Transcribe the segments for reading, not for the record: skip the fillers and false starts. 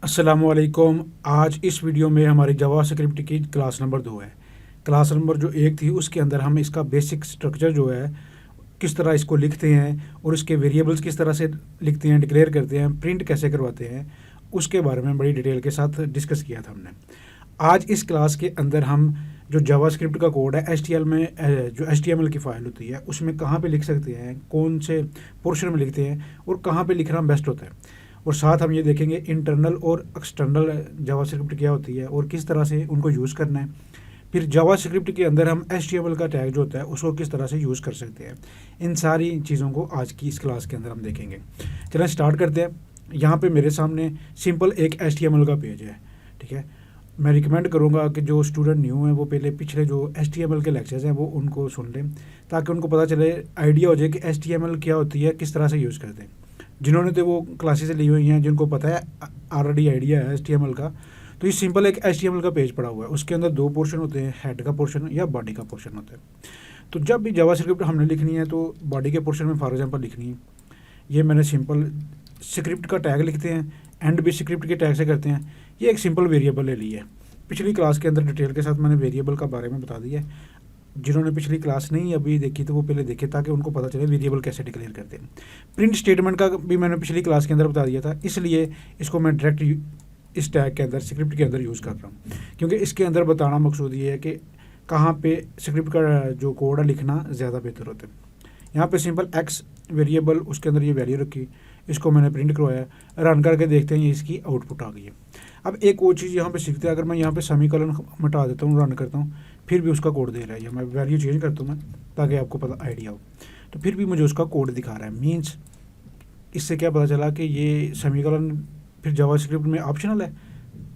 अस्सलामुअलैकुम। आज इस वीडियो में हमारी जावा स्क्रिप्ट की क्लास नंबर 2 है। क्लास नंबर जो 1 थी उसके अंदर हम इसका बेसिक स्ट्रक्चर जो है, किस तरह इसको लिखते हैं और इसके वेरिएबल्स किस तरह से लिखते हैं, डिक्लेयर करते हैं, प्रिंट कैसे करवाते हैं, उसके बारे में बड़ी डिटेल के साथ डिस्कस किया था हमने। आज इस क्लास के अंदर हम जो जावा स्क्रिप्ट का कोड है एचटीएमएल में जो एचटीएमएल की फ़ाइल होती है उसमें कहाँ पे लिख सकते हैं, कौन से पोर्शन में लिखते हैं और कहाँ पे लिखना बेस्ट होता है। और साथ हम ये देखेंगे इंटरनल और एक्सटर्नल जावास्क्रिप्ट क्या होती है और किस तरह से उनको यूज़ करना है। फिर जावास्क्रिप्ट के अंदर हम एचटीएमएल का टैग जो होता है उसको किस तरह से यूज़ कर सकते हैं। इन सारी चीज़ों को आज की इस क्लास के अंदर हम देखेंगे। चलें स्टार्ट करते हैं। यहाँ पे मेरे सामने सिंपल एक एचटीएमएल का पेज है, ठीक है। मैं रिकमेंड करूँगा कि जो स्टूडेंट न्यू हैं वो पहले पिछले जो एचटीएमएल के लेक्चर्स हैं वो उनको सुन लें, ताकि उनको पता चले, आइडिया हो जाए कि एचटीएमएल क्या होती है, किस तरह से यूज़ करते हैं। जिन्होंने तो वो क्लासेस ली हुई हैं, जिनको पता है ऑलरेडी आइडिया है एचटीएमएल का, तो ये सिंपल एक एचटीएमएल का पेज पड़ा हुआ है। उसके अंदर दो पोर्शन होते हैं, हेड का पोर्शन या बॉडी का पोर्शन होता है। तो जब भी जावास्क्रिप्ट हमने लिखनी है तो बॉडी के पोर्शन में फॉर एग्जांपल लिखनी है, ये मैंने सिंपल स्क्रिप्ट का टैग लिखते हैं, एंड भी स्क्रिप्ट के टैग से करते हैं। ये एक सिंपल वेरिएबल ले ली है। पिछली क्लास के अंदर डिटेल के साथ मैंने वेरिएबल का बारे में बता दिया है। जिन्होंने पिछली क्लास नहीं अभी देखी तो वो पहले देखे, ताकि उनको पता चले वेरिएबल कैसे डिक्लेयर करते हैं। प्रिंट स्टेटमेंट का भी मैंने पिछली क्लास के अंदर बता दिया था, इसलिए इसको मैं डायरेक्ट इस टैग के अंदर स्क्रिप्ट के अंदर यूज़ कर रहा हूँ, क्योंकि इसके अंदर बताना मकसूद ये है कि कहाँ पे स्क्रिप्ट का जो कोड है लिखना ज़्यादा बेहतर होता है। यहाँ पे सिंपल एक्स वेरिएबल, उसके अंदर ये वैल्यू रखी, इसको मैंने प्रिंट करवाया, रन करके देखते हैं ये इसकी आउटपुट आ गई है। अब एक और चीज़ यहाँ पे सीखते हैं, अगर मैं यहाँ पे सेमीकोलन मिटा देता हूँ, रन करता हूँ, फिर भी उसका कोड दे रहा है, या मैं वैल्यू चेंज करता हूँ मैं, ताकि आपको पता आइडिया हो, तो फिर भी मुझे उसका कोड दिखा रहा है। मीन्स इससे क्या पता चला कि ये सेमीकोलन फिर जावास्क्रिप्ट में ऑप्शनल है,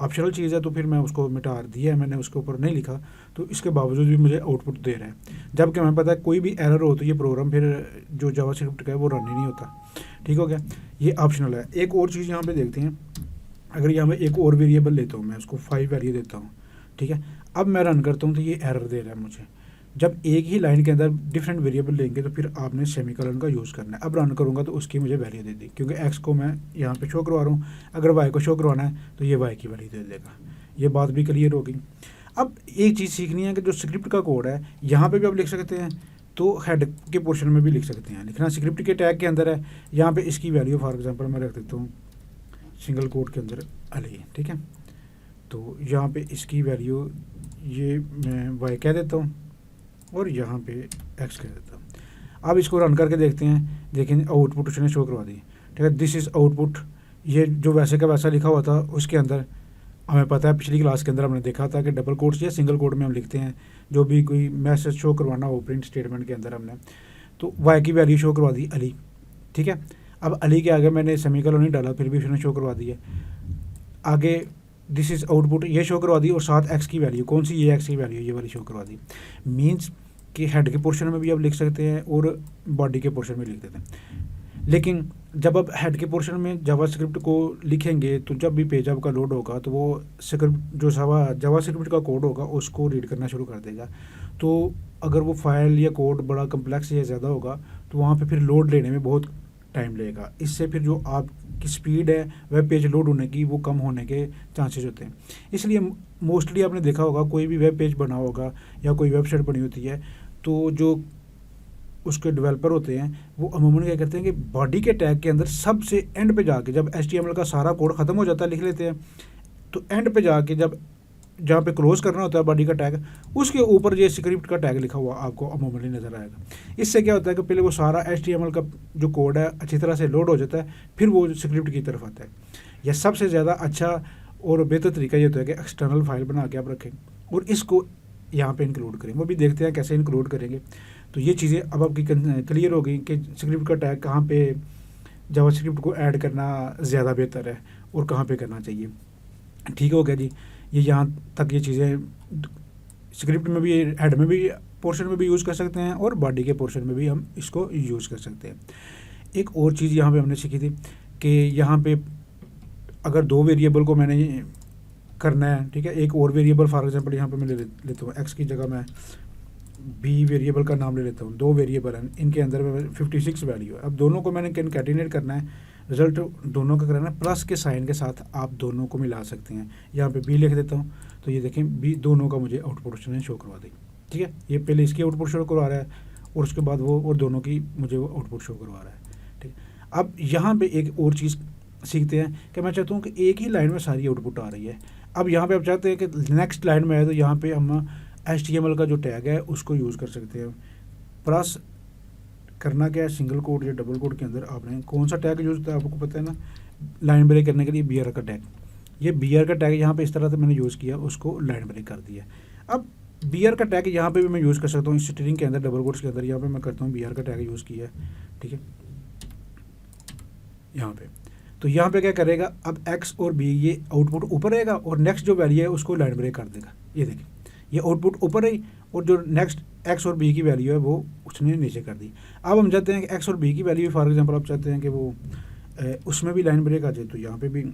ऑप्शनल चीज़ है, तो फिर मैं उसको मिटा दिया है, मैंने उसके ऊपर नहीं लिखा, तो इसके बावजूद भी मुझे आउटपुट दे रहा है। जबकि हमें पता है कोई भी एरर हो तो ये प्रोग्राम फिर जो जावास्क्रिप्ट का है वो रन ही नहीं होता। ठीक हो गया, ये ऑप्शनल है। एक और चीज़ यहाँ पे देखते हैं, अगर यहाँ मैं एक और वेरिएबल लेता हूँ, मैं उसको 5 वैल्यू देता हूँ, ठीक है। अब मैं रन करता हूँ तो ये एरर दे रहा है मुझे। जब एक ही लाइन के अंदर डिफरेंट वेरिएबल लेंगे तो फिर आपने सेमीकोलन का यूज़ करना है। अब रन करूँगा तो उसकी मुझे वैल्यू दे दी, क्योंकि एक्स को मैं यहाँ पे शो करवा रहा हूँ, अगर वाई को शो करवाना है तो ये वाई की वैल्यू दे देगा। ये बात भी क्लियर होगी। अब एक चीज़ सीखनी है कि जो स्क्रिप्ट का कोड है यहाँ पे भी आप लिख सकते हैं, तो हेड के पोर्शन में भी लिख सकते हैं। लिखना स्क्रिप्ट के टैग के अंदर है। यहाँ पे इसकी वैल्यू फॉर एग्जांपल मैं रख देता हूँ सिंगल कोड के अंदर अली, ठीक है। तो यहाँ पे इसकी वैल्यू ये मैं वाई कह देता हूँ और यहाँ पे एक्स कह देता हूँ। अब इसको रन करके देखते हैं, देखें आउटपुट उसने शो करवा दी, ठीक है। This is output. ये जो वैसे का वैसा लिखा हुआ था उसके अंदर हमें पता है, पिछली क्लास के अंदर हमने देखा था कि डबल कोट्स या सिंगल कोट में हम लिखते हैं जो भी कोई मैसेज शो करवाना हो प्रिंट स्टेटमेंट के अंदर हमने, तो वाई की वैल्यू शो करवा दी अली, ठीक है। अब अली के आगे मैंने सेमीकोलन नहीं डाला, फिर भी उसने शो करवा दी है। आगे दिस इज़ आउटपुट ये शो करवा दी, और साथ एक्स की वैल्यू कौन सी, ये एक्स की वैल्यू ये वाली शो करवा दी। मीन्स कि हेड के पोर्शन में भी आप लिख सकते हैं और बॉडी के पोर्शन में लिख देते हैं। लेकिन जब आप हेड के पोर्शन में जावास्क्रिप्ट को लिखेंगे तो जब भी पेज आपका लोड होगा तो वो स्क्रिप्ट जो जावास्क्रिप्ट का कोड होगा उसको रीड करना शुरू कर देगा। तो अगर वो फाइल या कोड बड़ा कम्प्लेक्स या ज़्यादा होगा तो वहाँ पे फिर लोड लेने में बहुत टाइम लगेगा। इससे फिर जो आपकी स्पीड है वेब पेज लोड होने की वो कम होने के चांसेस होते हैं। इसलिए मोस्टली आपने देखा होगा कोई भी वेब पेज बना होगा या कोई वेबसाइट बनी होती है, तो जो उसके डेवलपर होते हैं वो अमूमन क्या करते हैं कि बॉडी के टैग के अंदर सबसे एंड पे जाके, जब एचटीएमएल का सारा कोड ख़त्म हो जाता है लिख लेते हैं, तो एंड पे जाके जब जहाँ पे क्लोज करना होता है बॉडी का टैग, उसके ऊपर ये स्क्रिप्ट का टैग लिखा हुआ आपको अमूमन नज़र आएगा। इससे क्या होता है कि पहले वो सारा एचटीएमएल का जो कोड है अच्छी तरह से लोड हो जाता है, फिर वो स्क्रिप्ट की तरफ आता है। यह सबसे ज़्यादा अच्छा और बेहतर तरीका ये होता है कि एक्सटर्नल फाइल बना के आप रखें और इसको यहाँ पे इंक्लूड करें। वो भी देखते हैं कैसे इंक्लूड करेंगे। तो ये चीज़ें अब आपकी क्लियर हो गई कि स्क्रिप्ट का टैग कहाँ पे जावास्क्रिप्ट को ऐड करना ज़्यादा बेहतर है और कहाँ पे करना चाहिए। ठीक हो गया जी। ये यहाँ तक ये चीज़ें स्क्रिप्ट में भी, हेड में भी पोर्शन में भी यूज़ कर सकते हैं और बॉडी के पोर्शन में भी हम इसको यूज़ कर सकते हैं। एक और चीज़ यहाँ पे हमने सीखी थी कि यहाँ पे अगर दो वेरिएबल को मैंने करना है, ठीक है, एक और वेरिएबल फॉर एग्जांपल यहाँ पे मैं लेता हूँ एक्स की जगह मैं बी वेरिएबल का नाम ले लेता हूँ। दो वेरिएबल हैं, इनके अंदर में 56 वैल्यू है। अब दोनों को मैंने कंकैटिनेट करना है, रिजल्ट दोनों का कराना है, प्लस के साइन के साथ आप दोनों को मिला सकते हैं। यहाँ पे बी लिख देता हूँ, तो ये देखें बी दोनों का मुझे आउटपुट उसने शो करवा दी। ठीक है, ये पहले इसकी आउटपुट शो करवा रहा है और उसके बाद वो और दोनों की मुझे वो आउटपुट शो करवा रहा है। ठीक है, अब यहाँ पे एक और चीज़ सीखते हैं कि मैं चाहता हूँ कि एक ही लाइन में सारी आउटपुट आ रही है। अब यहाँ पे आप चाहते हैं कि नेक्स्ट लाइन में है, तो यहाँ पे हम HTML का जो टैग है उसको यूज़ कर सकते हैं। प्लस करना क्या है, सिंगल कोड या डबल कोड के अंदर आपने कौन सा टैग यूज़ होता है आपको पता है ना, लाइन ब्रेक करने के लिए BR का टैग। ये BR का टैग यहाँ पे इस तरह से मैंने यूज़ किया, उसको लाइन ब्रेक कर दिया। अब BR का टैग यहाँ पे भी मैं यूज़ कर सकता हूँ, स्ट्रिंग के अंदर डबल कोड्स के अंदर। यहाँ पे मैं करता हूँ BR का टैग यूज़ किया है। ठीक है, यहाँ पे तो यहाँ पे क्या करेगा, अब X और B ये आउटपुट ऊपर रहेगा और नेक्स्ट जो वैल्यू है उसको लाइन ब्रेक कर देगा। ये देखिए, ये आउटपुट ऊपर रही और जो नेक्स्ट X और B की वैल्यू है वो उसने नीचे कर दी। अब हम चाहते हैं कि X और B की वैल्यू, फॉर एग्जांपल आप चाहते हैं कि वो उसमें भी लाइन ब्रेक आ जाए, तो यहाँ पे भी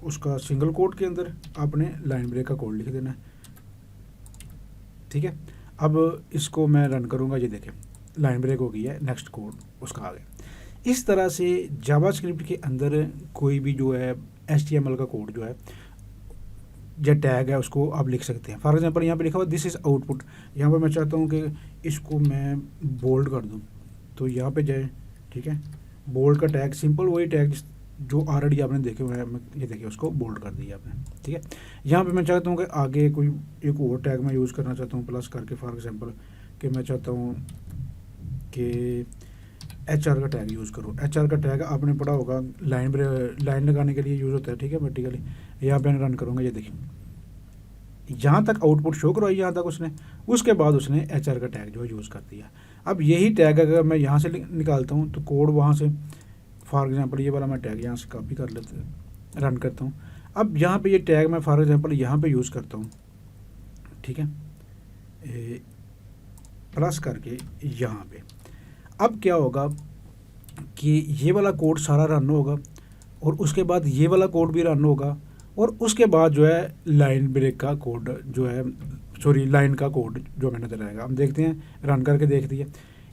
उसका सिंगल कोड के अंदर आपने लाइन ब्रेक का कोड लिख देना है। ठीक है, अब इसको मैं रन करूँगा, ये देखें लाइन ब्रेक हो गई है, नेक्स्ट कोड उसका आ गया। इस तरह से जावास्क्रिप्ट के अंदर कोई भी जो है HTML का कोड जो है या टैग है उसको आप लिख सकते हैं। फॉर एग्जांपल यहाँ पे लिखा हुआ दिस इज़ आउटपुट, यहाँ पे मैं चाहता हूँ कि इसको मैं बोल्ड कर दूँ, तो यहाँ पे जाए। ठीक है, बोल्ड का टैग सिंपल वही टैग जो ऑलरेडी आपने देखे हुए हैं, ये देखिए उसको बोल्ड कर दिया आपने। ठीक है, यहाँ पे मैं चाहता हूँ कि आगे कोई एक और टैग मैं यूज़ करना चाहता हूँ प्लस करके, फॉर एग्जांपल कि मैं चाहता हूँ कि HR का टैग यूज़ करो। HR का टैग आपने पढ़ा होगा, लाइन लगाने के लिए यूज़ होता है। ठीक है, वर्टिकली यहाँ पे रन करूँगा, ये देखिए यहाँ तक आउटपुट शो करवाई, यहाँ तक उसने, उसके बाद उसने HR का टैग जो है यूज़ कर दिया। अब यही टैग अगर मैं यहाँ से निकालता हूँ तो कोड वहाँ से, फॉर एग्जांपल ये वाला मैं टैग यहाँ से कॉपी कर लेते हैं, रन करता हूँ। अब यहाँ पे ये टैग मैं फॉर एग्जांपल यहाँ पे यूज़ करता हूँ। ठीक है, प्लस करके यहाँ पे, अब क्या होगा कि ये वाला कोड सारा रन होगा और उसके बाद ये वाला कोड भी रन होगा और उसके बाद जो है लाइन ब्रेक का कोड जो है, सॉरी लाइन का कोड जो मैंने दिलाएगा। हम देखते हैं, रन करके देख दिए,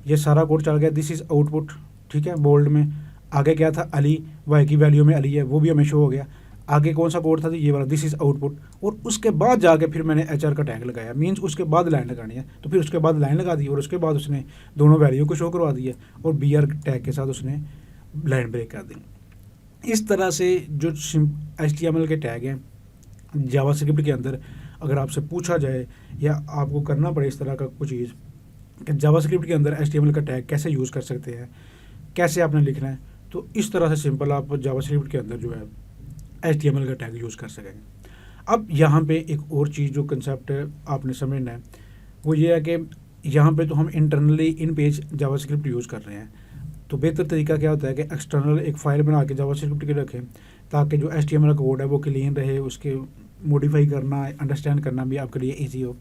ये सारा कोड चल गया। This is output. ठीक है, बोल्ड में आगे क्या था, अली, वाई की वैल्यू में अली है, वो भी हमें शो हो गया। आगे कौन सा कोड था, तो ये वाला दिस इज़ आउटपुट, और उसके बाद जाके फिर मैंने HR का टैग लगाया, मीन्स उसके बाद लाइन लगानी है, तो फिर उसके बाद लाइन लगा दी और उसके बाद उसने दोनों वैल्यू को शो करवा दिया और BR टैग के साथ उसने लाइन ब्रेक कर दी। इस तरह से जो HTML के टैग हैं जावास्क्रिप्ट के अंदर, अगर आपसे पूछा जाए या आपको करना पड़े इस तरह का कुछ चीज़ कि जावास्क्रिप्ट के अंदर HTML का टैग कैसे यूज़ कर सकते हैं, कैसे आपने लिखना है, तो इस तरह से सिंपल आप जावास्क्रिप्ट के अंदर जो है HTML का टैग यूज़ कर सकेंगे। अब यहाँ पे एक और चीज़ जो कंसेप्ट आपने समझना है वो ये है कि यहाँ पे तो हम इंटरनली इन पेज जावास्क्रिप्ट यूज़ कर रहे हैं, तो बेहतर तरीका क्या होता है कि एक्सटर्नल एक फ़ाइल बना के जावास्क्रिप्ट के रखें ताकि जो HTML कोड है वो क्लीन रहे, उसके मॉडिफाई करना, अंडरस्टैंड करना भी आपके लिए ईजी हो।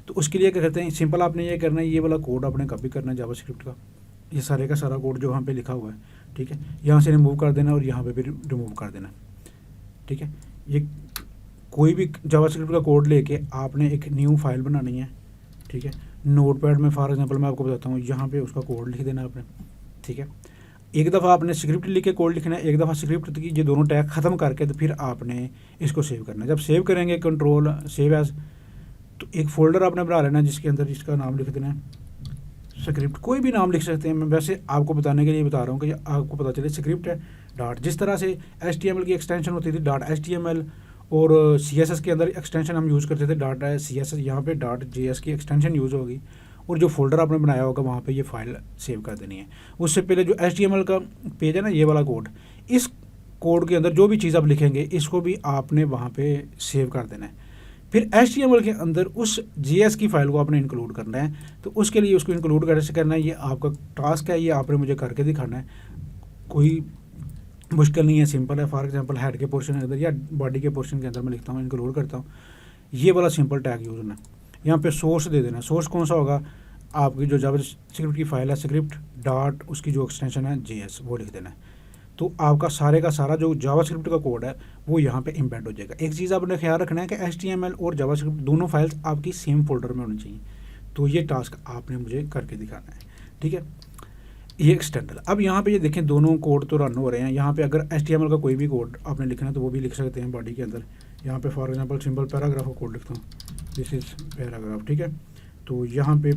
तो उसके लिए क्या करते हैं, सिंपल आपने ये करना है, ये वाला कोड आपने कॉपी करना है जावास्क्रिप्ट का, ये सारे का सारा कोड जो वहाँ पे लिखा हुआ है। ठीक है, यहाँ से रिमूव कर देना और यहाँ पे भी रिमूव कर देना। ठीक है, ये कोई भी जावास्क्रिप्ट का कोड लेके आपने एक न्यू फाइल बनानी है। ठीक है, नोटपैड में फॉर एग्जांपल मैं आपको बताता हूँ, यहाँ पे उसका कोड लिख देना आपने। ठीक है, एक दफ़ा आपने स्क्रिप्ट लिख के कोड लिखना है, एक दफ़ा स्क्रिप्ट की ये दोनों टैग ख़त्म करके तो फिर आपने इसको सेव करना है। जब सेव करेंगे कंट्रोल सेव एज, तो एक फ़ोल्डर आपने बना लेना जिसके अंदर इसका नाम लिख देना है स्क्रिप्ट, कोई भी नाम लिख सकते हैं, मैं वैसे आपको बताने के लिए बता रहा हूँ कि आपको पता चले स्क्रिप्ट है डॉट, जिस तरह से HTML की एक्सटेंशन होती थी डॉट HTML और CSS के अंदर एक्सटेंशन हम यूज़ करते थे डॉट CSS, यहाँ पे डॉट JS की एक्सटेंशन यूज़ होगी और जो फोल्डर आपने बनाया होगा वहाँ पे ये फाइल सेव कर देनी है। उससे पहले जो HTML का पेज है ना, ये वाला कोड, इस कोड के अंदर जो भी चीज़ आप लिखेंगे इसको भी आपने वहाँ पे सेव कर देना है। फिर HTML के अंदर उस JS की फाइल को आपने इंक्लूड करना है, तो उसके लिए उसको इंक्लूड कैसे करना है, ये आपका टास्क है, ये आपने मुझे करके दिखाना है, कोई मुश्किल नहीं है, सिंपल है। फॉर एग्जांपल हेड के पोर्शन के अंदर या बॉडी के पोर्शन के अंदर मैं लिखता हूँ, इंक्लूड करता हूँ, ये वाला सिंपल टैग यूज़ होना है। यहाँ पे सोर्स दे देना, सोर्स कौन सा होगा, आपकी जो जावास्क्रिप्ट की फाइल है स्क्रिप्ट डॉट उसकी जो एक्सटेंशन है JS वो लिख देना है। तो आपका सारे का सारा जो जावास्क्रिप्ट का कोड है वो यहाँ पे एम्बेड हो जाएगा। एक चीज़ आपने ख्याल रखना है कि HTML और जावास्क्रिप्ट दोनों फाइल्स आपकी सेम फोल्डर में होनी चाहिए, तो ये टास्क आपने मुझे करके दिखाना है। ठीक है, ये एक्सटर्नल। अब यहाँ पे ये देखें दोनों कोड तो रन हो रहे हैं। यहाँ पे अगर HTML का कोई भी कोड आपने लिखना है तो वो भी लिख सकते हैं बॉडी के अंदर। यहाँ पे फॉर एग्जांपल सिंपल पैराग्राफ का कोड लिखता हूँ, दिस इज़ पैराग्राफ, ठीक है। तो यहाँ पे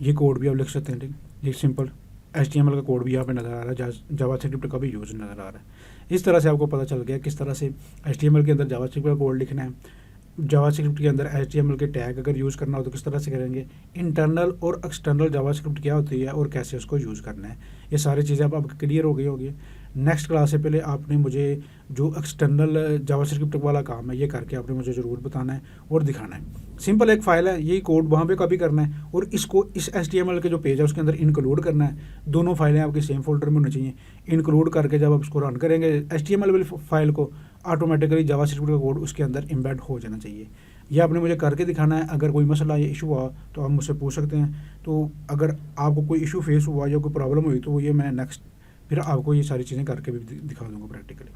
ये कोड भी आप लिख सकते हैं, ठीक। ये सिंपल HTML का कोड भी यहाँ पे नज़र आ रहा है, जावास्क्रिप्ट का भी यूज़ नज़र आ रहा है। इस तरह से आपको पता चल गया किस तरह से HTML के अंदर जावास्क्रिप्ट का कोड लिखना है, जावास्क्रिप्ट के अंदर HTML के टैग अगर यूज़ करना हो तो किस तरह से करेंगे, इंटरनल और एक्सटर्नल जावास्क्रिप्ट क्या होती है और कैसे उसको यूज़ करना है। ये सारी चीज़ें अब आपको क्लियर हो गई होगी। नेक्स्ट क्लास से पहले आपने मुझे जो एक्सटर्नल जावास्क्रिप्ट वाला काम है ये करके आपने मुझे ज़रूर बताना है और दिखाना है। सिंपल एक फ़ाइल है, यही कोड वहाँ पे कॉपी करना है और इसको इस HTML के जो पेज है उसके अंदर इंक्लूड करना है। दोनों फाइलें आपकी सेम फोल्डर में होनी चाहिए। इंक्लूड करके जब आप उसको रन करेंगे HTML वाली फाइल को, ऑटोमेटिकली जावास्क्रिप्ट का कोड उसके अंदर एम्बेड हो जाना चाहिए। यह आपने मुझे करके दिखाना है। अगर कोई मसला या इशू हुआ तो आप मुझसे पूछ सकते हैं। तो अगर आपको कोई इशू फेस हुआ या कोई प्रॉब्लम हुई तो ये मैं नेक्स्ट फिर आपको ये सारी चीज़ें करके भी दिखा दूँगा प्रैक्टिकली।